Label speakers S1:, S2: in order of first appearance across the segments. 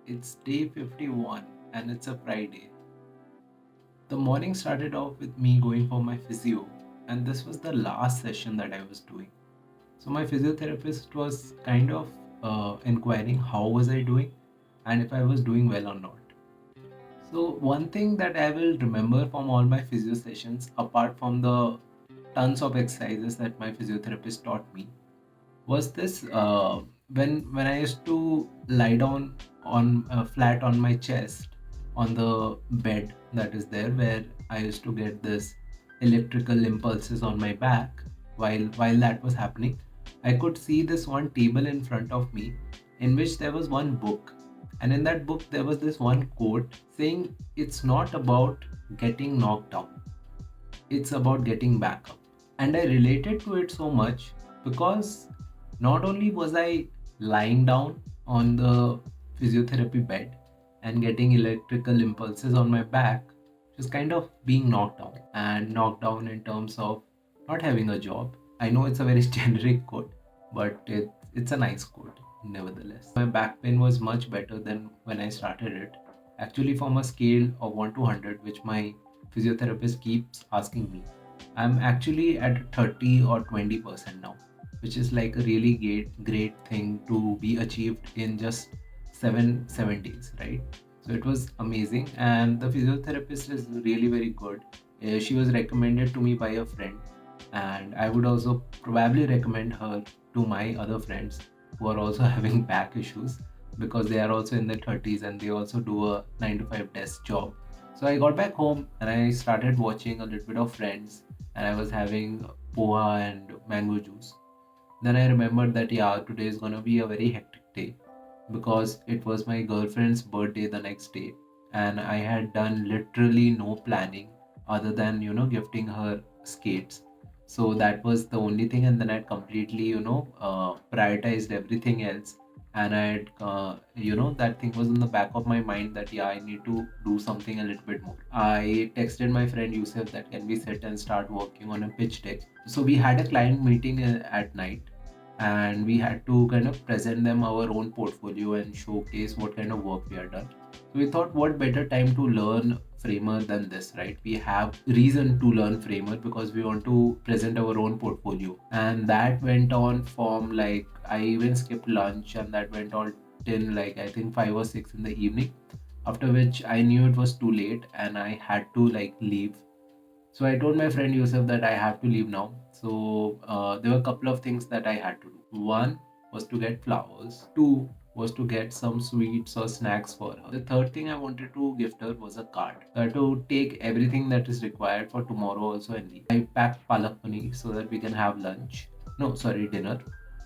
S1: It's day 51 and it's a Friday. The morning started off with me going for my physio, and this was the last session that I was doing. So my physiotherapist was kind of inquiring how was I doing and if I was doing well or not. So one thing that I will remember from all my physio sessions, apart from the tons of exercises that my physiotherapist taught me, was this when I used to lie down on flat on my chest on the bed that is there, where I used to get this electrical impulses on my back. While that was happening, I could see this one table in front of me in which there was one book, and in that book there was this one quote saying it's not about getting knocked down, it's about getting back up. And I related to it so much because not only was I lying down on the physiotherapy bed and getting electrical impulses on my back, just kind of being knocked down, and knocked down in terms of not having a job. I know it's a very generic quote, but it's a nice quote nevertheless. My back pain was much better than when I started it. Actually, from a scale of 1 to 100, which my physiotherapist keeps asking me, I'm actually at 30 or 20% now, which is like a really great thing to be achieved in just 7 days, right? So it was amazing, and the physiotherapist is really very good. She was recommended to me by a friend, and I would also probably recommend her to my other friends who are also having back issues, because they are also in their 30s and they also do a 9 to 5 desk job. So I got back home and I started watching a little bit of Friends, and I was having poha and mango juice. Then I remembered that yeah, today is gonna be a very hectic day because it was my girlfriend's birthday the next day, and I had done literally no planning other than gifting her skates. So that was the only thing, and then I completely prioritized everything else, and I had that thing was in the back of my mind that yeah, I need to do something a little bit more. I texted my friend Yusuf that can we sit and start working on a pitch deck. So we had a client meeting at night, and we had to kind of present them our own portfolio and showcase what kind of work we had done. So we thought, what better time to learn Framer than this, right? We have reason to learn Framer because we want to present our own portfolio, and that went on from like I even skipped lunch, and that went on till like I think 5 or 6 in the evening. After which I knew it was too late and I had to like leave. So I told my friend Yusuf that I have to leave now. So there were a couple of things that I had to do. One was to get flowers. Two was to get some sweets or snacks for her. The third thing I wanted to gift her was a card. So I had to take everything that is required for tomorrow also and leave. I packed palak paneer so that we can have lunch. No, sorry, dinner.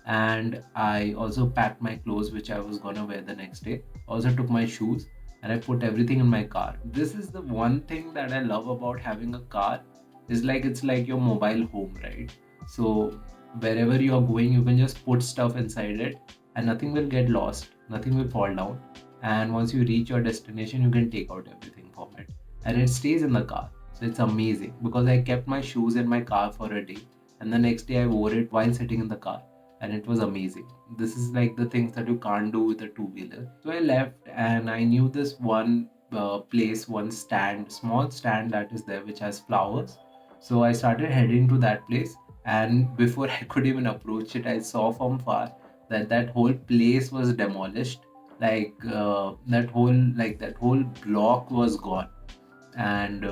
S1: And I also packed my clothes which I was gonna wear the next day. Also took my shoes and I put everything in my car. This is the one thing that I love about having a car, is like it's like your mobile home, right? So wherever you are going, you can just put stuff inside it and nothing will get lost, nothing will fall down. And once you reach your destination, you can take out everything from it and it stays in the car. So it's amazing because I kept my shoes in my car for a day and the next day I wore it while sitting in the car, and it was amazing. This is like the things that you can't do with a two-wheeler. So I left and I knew this one place, one stand, small stand that is there which has flowers. So I started heading to that place, and before I could even approach it, I saw from far that that whole place was demolished. That whole block was gone, and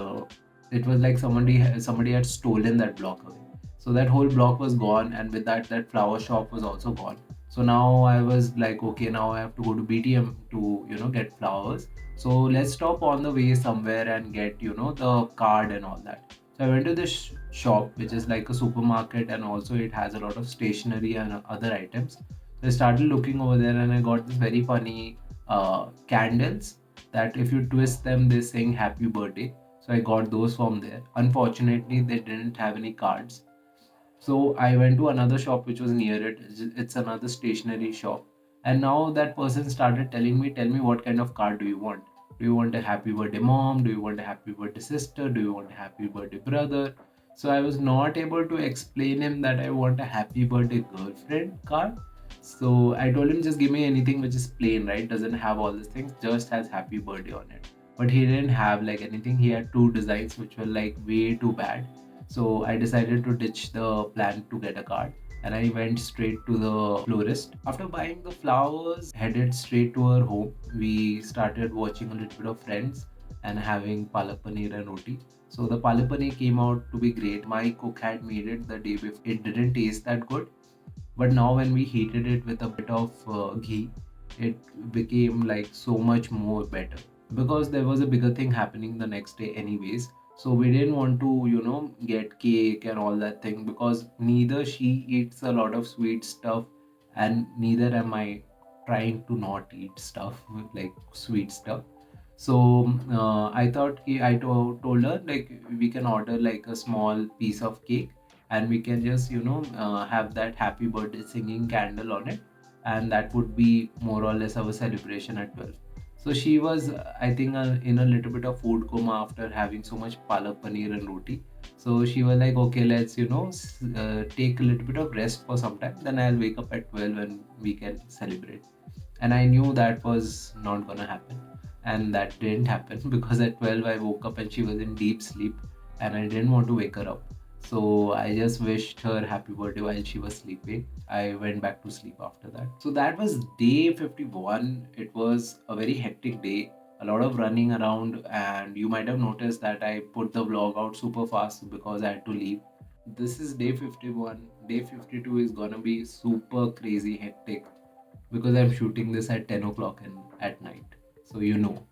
S1: it was like somebody had stolen that block away. So that whole block was gone, and with that, that flower shop was also gone. So now I was like, okay, now I have to go to BTM to get flowers. So let's stop on the way somewhere and get the card and all that. So I went to this shop, which is like a supermarket, and also it has a lot of stationery and other items. So I started looking over there, and I got this very funny candles that if you twist them, they sing happy birthday. So I got those from there. Unfortunately, they didn't have any cards. So I went to another shop which was near it. It's another stationery shop. And now that person started telling me, tell me what kind of card do you want? Do you want a happy birthday mom? Do you want a happy birthday sister? Do you want a happy birthday brother? So I was not able to explain him that I want a happy birthday girlfriend card. So I told him just give me anything which is plain, right? Doesn't have all these things, just has happy birthday on it. But he didn't have like anything. He had two designs which were like way too bad. So I decided to ditch the plan to get a card and I went straight to the florist. After buying the flowers, headed straight to her home. We started watching a little bit of Friends and having palak paneer and roti. So the palak paneer came out to be great. My cook had made it the day before. It didn't taste that good, but now when we heated it with a bit of ghee, it became like so much more better, because there was a bigger thing happening the next day anyways. So we didn't want to get cake and all that thing, because neither she eats a lot of sweet stuff and neither am I trying to not eat stuff like sweet stuff. So I thought told her like we can order like a small piece of cake and we can just have that happy birthday singing candle on it, and that would be more or less our celebration at 12. So she was I think in a little bit of food coma after having so much palak paneer and roti. So she was like, okay, let's take a little bit of rest for some time, then I'll wake up at 12 and we can celebrate. And I knew that was not gonna happen, and that didn't happen because at 12 I woke up and she was in deep sleep and I didn't want to wake her up. So I just wished her happy birthday while she was sleeping. I went back to sleep after that. So that was day 51. It was a very hectic day, a lot of running around, and you might have noticed that I put the vlog out super fast because I had to leave. This is day 51. Day 52 is gonna be super crazy hectic because I'm shooting this at 10 o'clock at night. So you know.